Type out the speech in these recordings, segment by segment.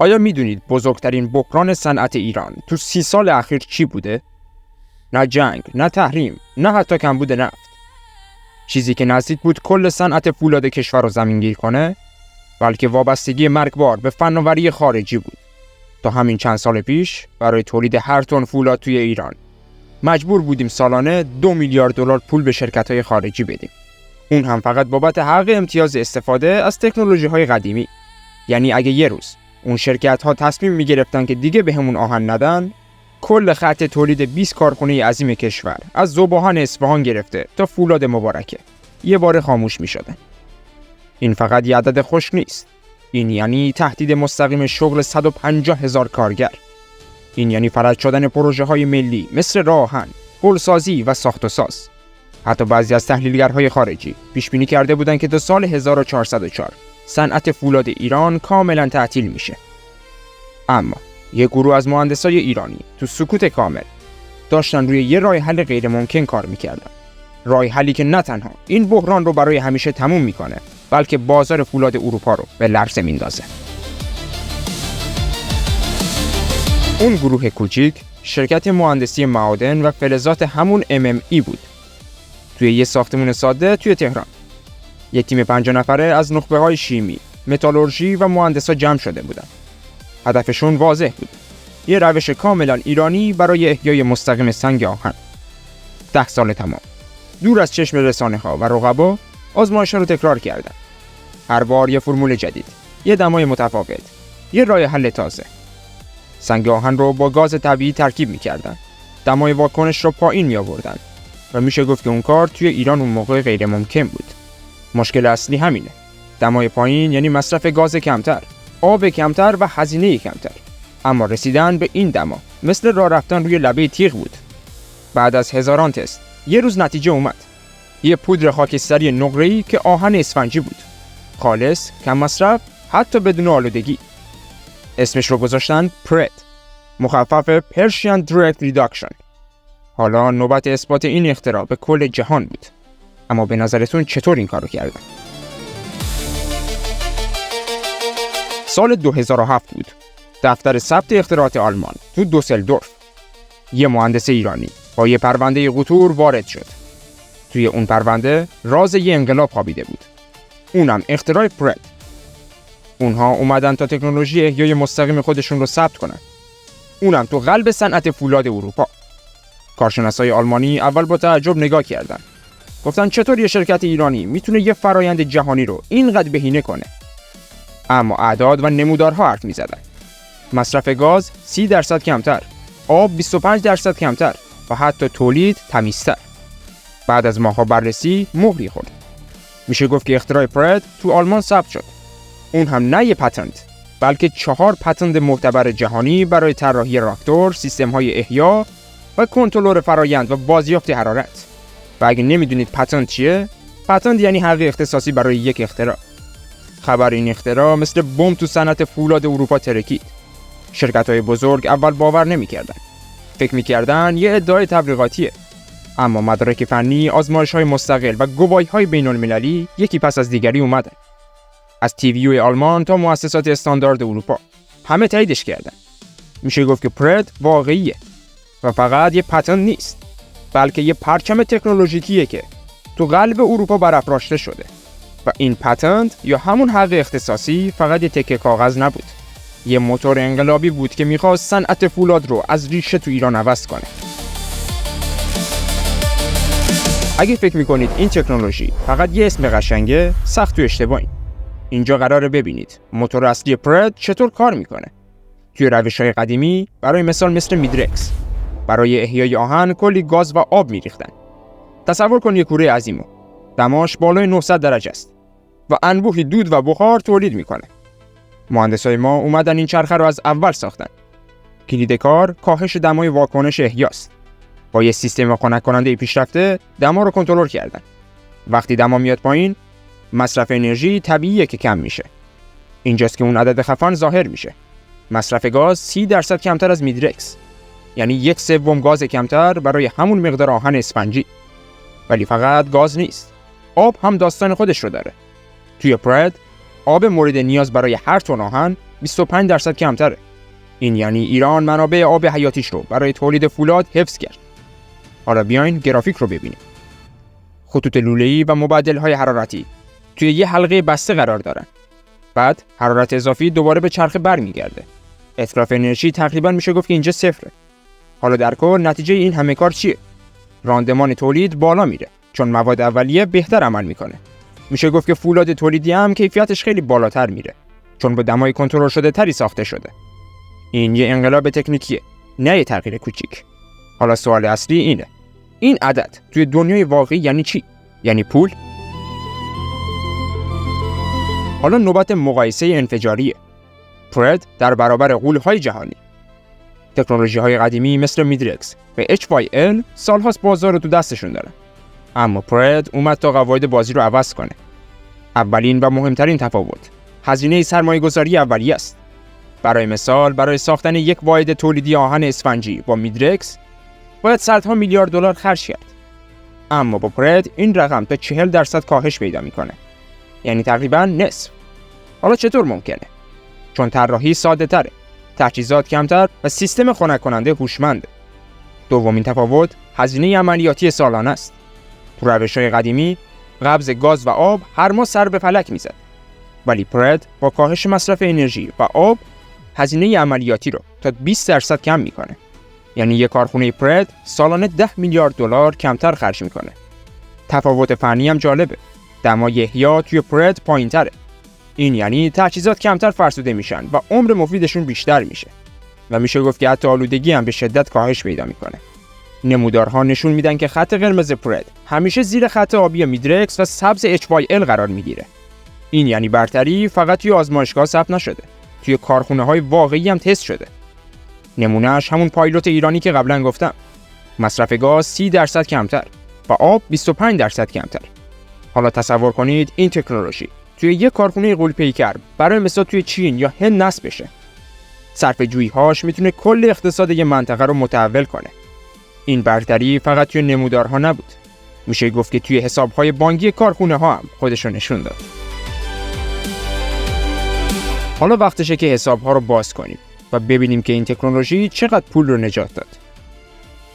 آیا میدونید بزرگترین بحران صنعت ایران تو 30 سال اخیر چی بوده؟ نه جنگ، نه تحریم، نه حتی کمبود نفت. چیزی که نزدیک بود کل صنعت فولاد کشور رو زمینگیر کنه، بلکه وابستگی مرگبار به فناوری خارجی بود. تا همین چند سال پیش برای تولید هر تن فولاد توی ایران مجبور بودیم سالانه 2 میلیارد دلار پول به شرکت‌های خارجی بدیم. اون هم فقط بابت حق امتیاز استفاده از تکنولوژی‌های قدیمی. یعنی اگه یه روز اون شرکت‌ها تصمیم می‌گرفتن که دیگه بهمون آهن ندن، کل خط تولید 20 کارخونه عظیم کشور از ذوب‌آهن اصفهان گرفته تا فولاد مبارکه یه بار خاموش می‌شدن. این فقط یه عدد خوش نیست. این یعنی تهدید مستقیم شغل 150,000 کارگر. این یعنی فلج شدن پروژه‌های ملی مثل راه آهن، پلسازی و ساخت و ساز. حتی بعضی از تحلیلگرهای خارجی پیش بینی کرده بودند که تا سال 1404 صنعت فولاد ایران کاملا تعطیل میشه. اما یک گروه از مهندسای ایرانی تو سکوت کامل داشتن روی یه راه حل غیر ممکن کار میکردن. راه حلی که نه تنها این بحران رو برای همیشه تموم میکنه، بلکه بازار فولاد اروپا رو به لرزه میندازه. اون گروه کوچیک شرکت مهندسی معادن و فلزات همون MME بود. توی یه ساختمون ساده توی تهران یک تیم 5 نفره از نخبه‌های شیمی، متالورژی و مهندسا جمع شده بودن. هدفشون واضح بود: یه روش کاملا ایرانی برای احیای مستقیم سنگ آهن. 10 سال تمام دور از چشم رسانه‌ها و رقبا آزمایش‌ها رو تکرار کردن. هر بار یه فرمول جدید، یه دمای متفاوت، یه راه حل تازه. سنگ آهن رو با گاز طبیعی ترکیب می‌کردن. دمای واکنش رو پایین می‌آوردن و میشه گفت که اون کار توی ایران اون موقع غیر ممکن بود. مشکل اصلی همینه. دمای پایین یعنی مصرف گاز کمتر، آب کمتر و هزینه کمتر. اما رسیدن به این دما مثل راه رفتن روی لبه تیغ بود. بعد از هزاران تست یه روز نتیجه اومد. یه پودر خاکستری نقره‌ای که آهن اسفنجی بود. خالص، کم مصرف، حتی بدون آلودگی. اسمش رو گذاشتن پرت، مخفف Persian Direct Reduction. حالا نوبت اثبات این اختراع به کل جهان بود. اما به نظرتون چطور این کارو کردن؟ سال 2007 بود. دفتر ثبت اختراعات آلمان تو دوسلدورف یه مهندس ایرانی با یه پرونده قطور وارد شد. توی اون پرونده راز یه انقلاب خوابیده بود. اونم اختراع پرت. اونها اومدن تا تکنولوژی احیای مستقیم خودشون رو ثبت کنن. اونم تو قلب صنعت فولاد اروپا. کارشناسای آلمانی اول با تعجب نگاه کردن. گفتن چطور یه شرکت ایرانی میتونه یه فرایند جهانی رو اینقدر بهینه کنه؟ اما اعداد و نمودارها حرف میزدن. مصرف گاز 30% کمتر، آب 25% کمتر و حتی تولید تمیزتر. بعد از ماه‌ها بررسی مهری خورد. میشه گفت که اختراع پرت تو آلمان ثبت شد. اون هم نه یه پتنت، بلکه 4 پتنت معتبر جهانی برای طراحی راکتور، سیستم‌های احیا و کنترل فرایند و بازیافت حرارت. و اگه نمیدونید پتنت چیه، پتنت یعنی حق اختصاصی برای یک اختراع. خبر این اختراع مثل بمب تو صنعت فولاد اروپا ترکید. شرکت‌های بزرگ اول باور نمی‌کردن. فکر می‌کردن یه ادعای تبلیغاتیه. اما مدارک فنی، آزمایش‌های مستقل و گواهی‌های بین‌المللی یکی پس از دیگری اومدن. از TVU آلمان تا مؤسسات استاندارد اروپا همه تاییدش کردن. میشه گفت که پرت واقعیه و فقط یه پتنت نیست، بلکه یه پرچم تکنولوژیکیه که تو قلب اروپا برافراشته شده. و این پتنت یا همون حق اختصاصی فقط یه تکه کاغذ نبود. یه موتور انقلابی بود که میخواست صنعت فولاد رو از ریشه تو ایران عوض کنه. اگه فکر میکنید این تکنولوژی فقط یه اسم قشنگه، سخت تو اشتباهین. اینجا قراره ببینید موتور اصلی پرت چطور کار میکنه. توی روش‌های قدیمی برای مثال مثل میدرکس برای احیای آهن کلی گاز و آب میریختن. تصور کن یک کوره عظیمو دماش بالای 900 درجه است و انبوهی دود و بخار تولید میکنه. مهندسای ما اومدن این چرخه رو از اول ساختن. کلید کار کاهش دمای واکنش احیاست. با یه سیستم خنک کننده پیشرفته دما رو کنترل کردن. وقتی دما میاد پایین، مصرف انرژی طبیعیه که کم میشه. اینجاست که اون عدد خفن ظاهر میشه. مصرف گاز 30% کمتر از میدرکس. یعنی 1/3 گاز کمتر برای همون مقدار آهن اسفنجی. ولی فقط گاز نیست. آب هم داستان خودش رو داره. توی پرت آب مورد نیاز برای هر تن آهن 25% کمتره. این یعنی ایران منابع آب حیاتیش رو برای تولید فولاد حفظ کرد. حالا بیاین گرافیک رو ببینیم. خطوط لوله‌ای و مبدل‌های حرارتی توی یه حلقه بسته قرار دارن. بعد حرارت اضافی دوباره به چرخه برمیگرده. اتلاف انرژی تقریبا میشه گفت که اینجا صفره. حالا در کل نتیجه این همه کار چیه؟ راندمان تولید بالا میره چون مواد اولیه بهتر عمل میکنه. میشه گفت که فولاد تولیدی هم کیفیتش خیلی بالاتر میره چون با دمای کنترل شده تری ساخته شده. این یه انقلاب تکنیکیه، نه یه تغییر کوچیک. حالا سوال اصلی اینه: این عدد توی دنیای واقعی یعنی چی؟ یعنی پول؟ حالا نوبت مقایسه انفجاریه. پرد در برابر غول‌های جهانی. تکنولوژی‌های قدیمی مثل میدرکس و HYL سال‌هاست بازار رو تو دستشون دارن. اما پرد اومد تا قواعد بازی رو عوض کنه. اولین و مهمترین تفاوت هزینه سرمایه‌گذاری اولیه است. برای مثال برای ساختن یک واحد تولیدی آهن اسفنجی با میدرکس باید صدها میلیارد دلار خرج کرد. اما با پرد این رقم تا 40% کاهش پیدا میکنه. یعنی تقریباً نصف. حالا چطور ممکنه؟ چون طراحی ساده‌تره، تجهیزات کمتر و سیستم خنک کننده هوشمنده. دومین تفاوت هزینه عملیاتی سالانه است. تو روش‌های قدیمی قبض گاز و آب هر ماه سر به فلک میزد. ولی پرد با کاهش مصرف انرژی و آب هزینه عملیاتی رو تا 20% کم میکنه. یعنی یک کارخونه پرد سالانه 10 میلیارد دلار کمتر خرج میکنه. تفاوت فنی هم جالبه. دمای احیا توی پرد پایین‌تره. این یعنی تجهیزات کمتر فرسوده میشن و عمر مفیدشون بیشتر میشه. و میشه گفت که حتی آلودگی هم به شدت کاهش پیدا میکنه. نمودارها نشون میدن که خط قرمز پرد همیشه زیر خط آبی میدرکس و سبز HYL قرار میگیره. این یعنی برتری فقط توی آزمایشگاه ثبت نشده. توی کارخونه‌های واقعی هم تست شده. نمونهش همون پایلوت ایرانی که قبلا گفتم. مصرف گاز 30% کمتر و آب 25% کمتر. حالا تصور کنید این تکنولوژی توی یک کارخونه غول‌پیکر برای مثال توی چین یا هند نصب بشه. صرفه‌جویی‌هاش میتونه کل اقتصاد یه منطقه رو متحول کنه. این برتری فقط توی نمودارها نبود. میشه گفت که توی حساب‌های بانکی کارخونه‌ها هم خودش رو نشون داد. حالا وقتشه که حساب‌ها رو باز کنیم و ببینیم که این تکنولوژی چقدر پول رو نجات داد.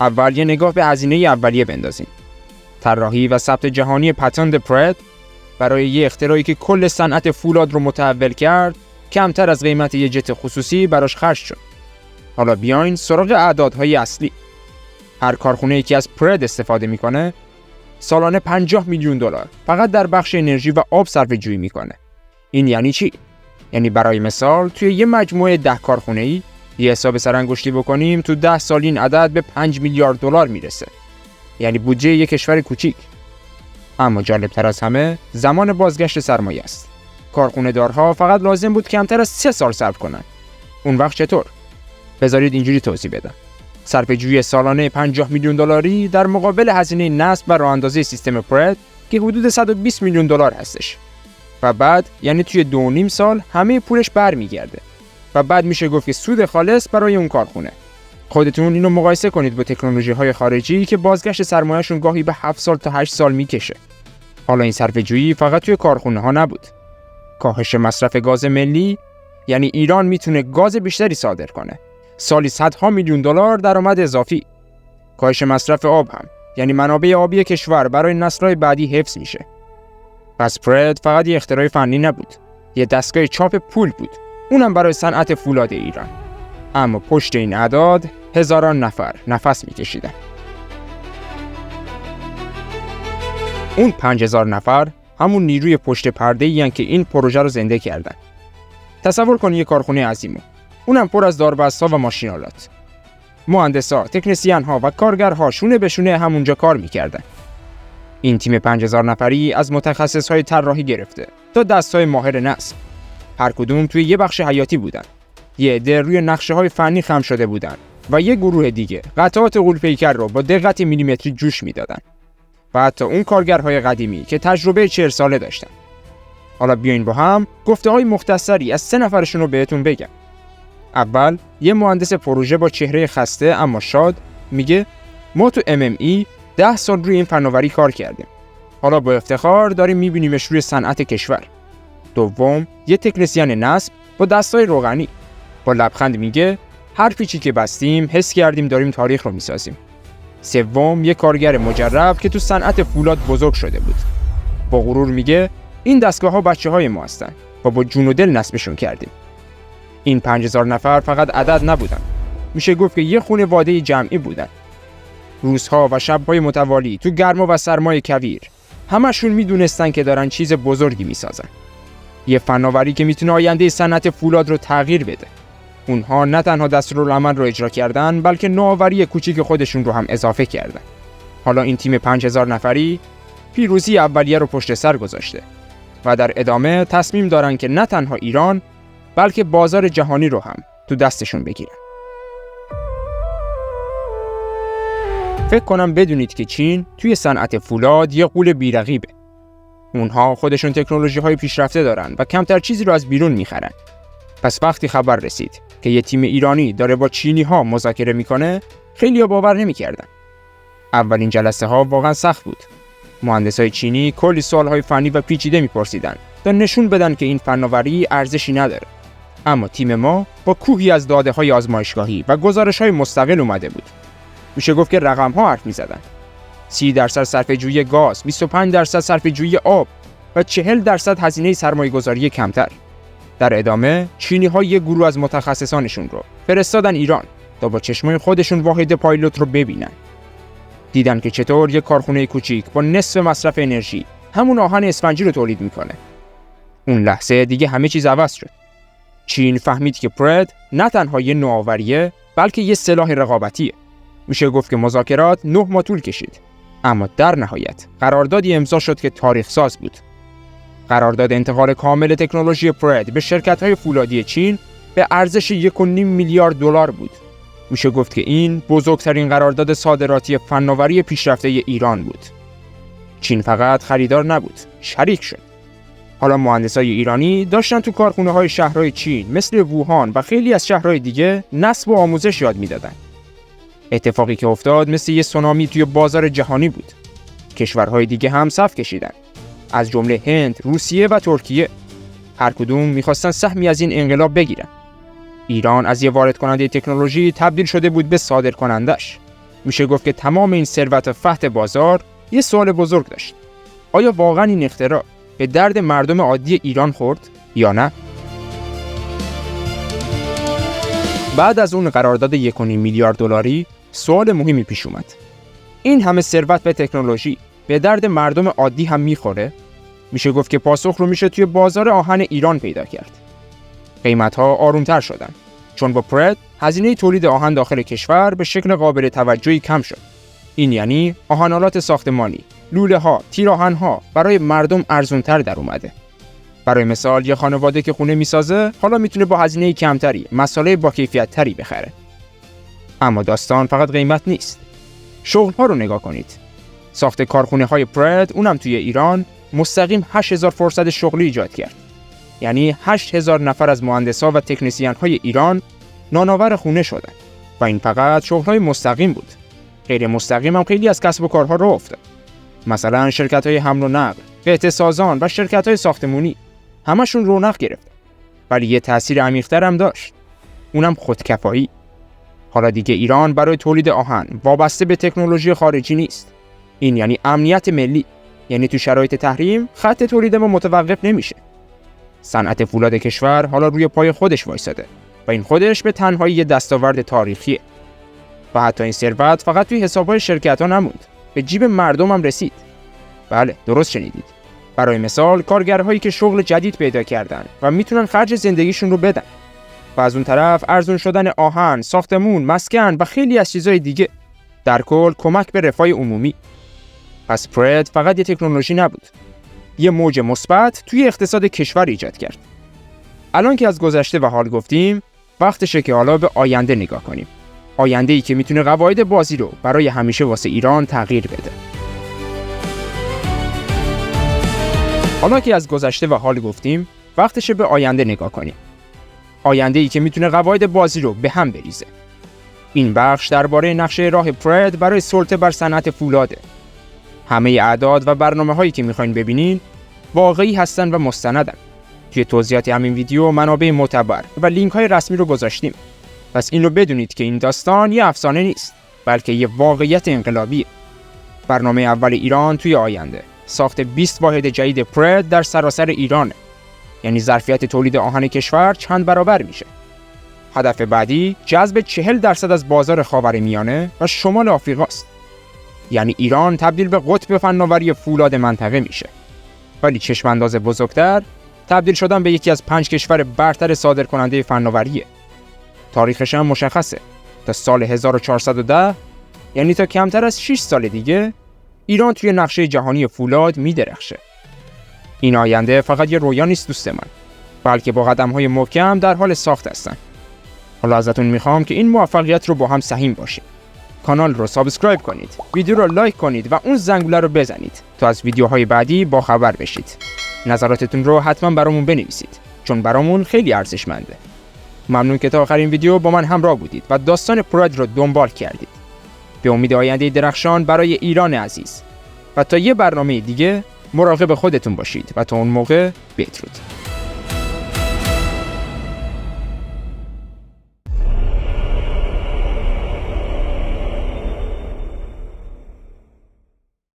اول یه نگاه به هزینه اولیه بندازیم. طراحی و ثبت جهانی پتنت پرد برای یه اختراعی که کل صنعت فولاد رو متحول کرد، کمتر از قیمت یه جت خصوصی براش خرج شد. حالا بیاین سراغ اعدادهای اصلی. هر کارخونه‌ای که از پرد استفاده میکنه، سالانه 50 میلیون دلار فقط در بخش انرژی و آب صرفه‌جویی میکنه. این یعنی چی؟ یعنی برای مثال توی یه مجموعه 10 کارخونه‌ای یه حساب سرانگشتی بکنیم تو 10 سال این عدد به 5 میلیارد دلار میرسه. یعنی بودجه یک کشور کوچیک. اما جالبتر از همه زمان بازگشت سرمایه است. کارخونه دارها فقط لازم بود کمتر از 3 سال صرف کنن. اون وقت چطور؟ بذارید اینجوری توضیح بدم. صرفه‌جویی سالانه 50 میلیون دلاری در مقابل هزینه نصب و راه‌اندازی سیستم پرد که حدود 120 میلیون دلار هستش. و بعد یعنی توی 2.5 سال همه پولش برمیگرده. و بعد میشه گفت که سود خالص برای اون کارخونه. خودتون اینو مقایسه کنید با تکنولوژی‌های خارجی که بازگشت سرمایه‌شون گاهی به 7 سال تا 8 سال میکشه. حالا این صرفه‌جویی فقط توی کارخونه‌ها نبود. کاهش مصرف گاز ملی یعنی ایران میتونه گاز بیشتری صادر کنه. سالی صدها میلیون دلار درآمد اضافی. کاهش مصرف آب هم یعنی منابع آبی کشور برای نسل‌های بعدی حفظ میشه. پس پرد فقط یه اختراع فنی نبود. یه دستگاه چاپ پول بود. اونم برای صنعت فولاد ایران. اما پشت این اعداد هزاران نفر نفس میکشیدن. اون 5000 نفر همون نیروی پشت پرده‌ای هستن که این پروژه رو زنده کردن. تصور کن یه کارخونه عظیمه. اونم پر از داربست‌ها و ماشین‌آلات. مهندسا، تکنسین‌ها و کارگرها شونه به شونه همونجا کار میکردن. این تیم 5000 نفری از متخصص‌های طراحی گرفته تا دست‌های ماهر نصب. هر کدوم توی یه بخش حیاتی بودن. یه عده روی نقشه‌های فنی خم شده بودن و یه گروه دیگه قطعات غول‌پیکر رو با دقت میلیمتری جوش میدادن. و حتی اون کارگرهای قدیمی که تجربه 40 ساله داشتن. حالا بیاین با هم گفته‌های مختصری از 3 نفرشون رو بهتون بگم. اول یه مهندس پروژه با چهره خسته اما شاد میگه ما تو MME 10 سال روی این فناوری کار کردیم. حالا با افتخار داریم میبینیمش روی صنعت کشور. دوم یه تکنسین نصب با دستای روغنی. با لبخند میگه هر پیچی که بستیم حس کردیم داریم تاریخ رو میسازیم. سوم یک کارگر مجرب که تو صنعت فولاد بزرگ شده بود. با غرور میگه این دستگاه‌ها بچه‌های ما هستن و با جون و دل نصبشون کردیم. این 5000 نفر فقط عدد نبودن. میشه گفت که یه خانواده جمعی بودن. روزها و شب‌های متوالی تو گرما و سرمای کویر همشون میدونستن که دارن چیز بزرگی میسازن. یه فناوری که میتونه آینده صنعت فولاد رو تغییر بده. اونها نه تنها دستورالعمل رو اجرا کردن بلکه نوآوری کوچیک خودشون رو هم اضافه کردن. حالا این تیم 5000 نفری پیروزی اولیه رو پشت سر گذاشته و در ادامه تصمیم دارن که نه تنها ایران بلکه بازار جهانی رو هم تو دستشون بگیرن. فکر کنم بدونید که چین توی صنعت فولاد یه غول بی‌رقیبه. اونها خودشون تکنولوژی‌های پیشرفته دارن و کمتر چیزی رو از بیرون میخرن. پس وقتی خبر رسید که یه تیم ایرانی داره با چینی‌ها مذاکره میکنه، خیلی‌ها باور نمی‌کردن. اولین جلسه‌ها واقعا سخت بود. مهندسای چینی کلی سوال‌های فنی و پیچیده می‌پرسیدن تا نشون بدن که این فناوری ارزشی نداره. اما تیم ما با کوهی از داده‌های آزمایشگاهی و گزارش‌های مستقل اومده بود. میشه گفت که رقم‌ها حرف می‌زدن. 30% صرفه‌جویی گاز، 25% صرفه‌جویی آب و 40% هزینه سرمایه‌گذاری کمتر. در ادامه چینی‌ها یک گروه از متخصصانشون رو فرستادن ایران تا با چشمای خودشون واحد پایلوت رو ببینن. دیدن که چطور یک کارخونه کوچیک با نصف مصرف انرژی همون آهن اسفنجی رو تولید میکنه. اون لحظه دیگه همه چیز عوض شد. چین فهمید که پرد نه تنها یه نوآوریه بلکه یه سلاح رقابتیه. میشه گفت که مذاکرات 9 ماه طول کشید، اما در نهایت قراردادی امضا شد که تاریخ ساز بود. قرارداد انتقال کامل تکنولوژی پرد به شرکت‌های فولادی چین به ارزش 1.5 میلیارد دلار بود. میشه گفت که این بزرگترین قرارداد صادراتی فناوری پیشرفته ایران بود. چین فقط خریدار نبود، شریک شد. حالا مهندسای ایرانی داشتن تو کارخونه‌های شهرهای چین مثل ووهان و خیلی از شهرهای دیگه نصب و آموزش یاد میدادن. اتفاقی که افتاد مثل یه سونامی توی بازار جهانی بود. کشورهای دیگه هم صف کشیدن، از جمله هند، روسیه و ترکیه. هر کدوم می‌خواستن سهمی از این انقلاب بگیرن. ایران از یه وارد کننده تکنولوژی تبدیل شده بود به صادر کنندش. میشه گفت که تمام این ثروت و فتح بازار یه سوال بزرگ داشت. آیا واقعا این اختراع به درد مردم عادی ایران خورد یا نه؟ بعد از اون قرارداد 1.5 میلیارد دلاری سوال مهمی پیش اومد. این همه ثروت و تکنولوژی به درد مردم عادی هم میخوره؟ میشه گفت که پاسخ رو میشه توی بازار آهن ایران پیدا کرد. قیمت‌ها آرومتر شدن چون با پرد هزینه تولید آهن داخل کشور به شکل قابل توجهی کم شد. این یعنی آهن‌آلات ساختمانی، لوله‌ها، تیراهن‌ها برای مردم ارزان‌تر در اومده. برای مثال یه خانواده که خونه میسازه حالا میتونه با هزینه کمتری مساله با کیفیت‌تری بخره. اما داستان فقط قیمت نیست. شغل‌ها رو نگاه کنید. ساخت کارخونه‌های پرد اونم توی ایران مستقیم 8000 فرصت شغلی ایجاد کرد. یعنی 8000 نفر از مهندسا و تکنسین‌های ایران نانآور خونه شدن و این فقط شغل‌های مستقیم بود. غیر مستقیم هم خیلی از کسب و کارها راه افتاد. مثلا شرکت‌های حمل و نقل، قطعه‌سازان و شرکت‌های ساختمانی همشون رونق گرفتن. ولی یه تأثیر عمیق‌تر هم داشت. اونم خودکفایی. حالا دیگه ایران برای تولید آهن وابسته به تکنولوژی خارجی نیست. این یعنی امنیت ملی. یعنی تو شرایط تحریم خط تولید ما متوقف نمیشه. صنعت فولاد کشور حالا روی پای خودش وایساده و این خودش به تنهایی یه دستاورد تاریخیه. و حتی این ثروت فقط توی حساب‌های شرکت‌ها نموند، به جیب مردم هم رسید. بله، درست شنیدید. برای مثال کارگرهایی که شغل جدید پیدا کردن و میتونن خرج زندگیشون رو بدن. و از اون طرف ارزون شدن آهن، ساختمون، مسکن و خیلی از چیزای دیگه. در کل کمک به رفاه عمومی. پس پرد فقط یه تکنولوژی نبود. یه موج مثبت توی اقتصاد کشور ایجاد کرد. الان که از گذشته و حال گفتیم، وقتشه که حالا به آینده نگاه کنیم. آینده‌ای که میتونه قواعد بازی رو برای همیشه واسه ایران تغییر بده. حالا که از گذشته و حال گفتیم، وقتشه به آینده نگاه کنیم. آینده‌ای که میتونه قواعد بازی رو به هم بریزه. این بخش درباره نقشه راه پرد برای سلطه بر صنعت فولاده. همه اعداد و برنامه‌هایی که می‌خواید ببینین واقعی هستن و مستندن. توی توضیحات همین ویدیو منابع معتبر و لینک‌های رسمی رو گذاشتیم. پس این رو بدونید که این داستان یه افسانه نیست، بلکه یه واقعیت انقلابیه. برنامه اول ایران توی آینده ساخت 20 واحد جدید پرد در سراسر ایرانه. یعنی ظرفیت تولید آهن کشور چند برابر میشه. هدف بعدی جذب 40% از بازار خاورمیانه و شمال آفریقاست. یعنی ایران تبدیل به قطب فناوری فولاد منطقه میشه. ولی چشم‌انداز بزرگتر، تبدیل شدن به یکی از 5 کشور برتر صادرکننده فناوریه. تاریخش هم مشخصه. تا سال 1410، یعنی تا کمتر از 6 سال دیگه، ایران توی نقشه جهانی فولاد میدرخشه. این آینده فقط یه رویا نیست دوست من، بلکه با قدم‌های محکم در حال ساخت هستن. حالا ازتون میخوام که این موفقیت رو با هم سهیم باشیم. کانال رو سابسکرایب کنید، ویدیو رو لایک کنید و اون زنگوله رو بزنید تا از ویدیوهای بعدی با خبر بشید. نظراتتون رو حتما برامون بنویسید، چون برامون خیلی ارزشمنده. ممنون که تا آخرین ویدیو با من همراه بودید و داستان پراید رو دنبال کردید. به امید آینده درخشان برای ایران عزیز. و تا یه برنامه دیگه مراقب خودتون باشید و تا اون موقع بدرود.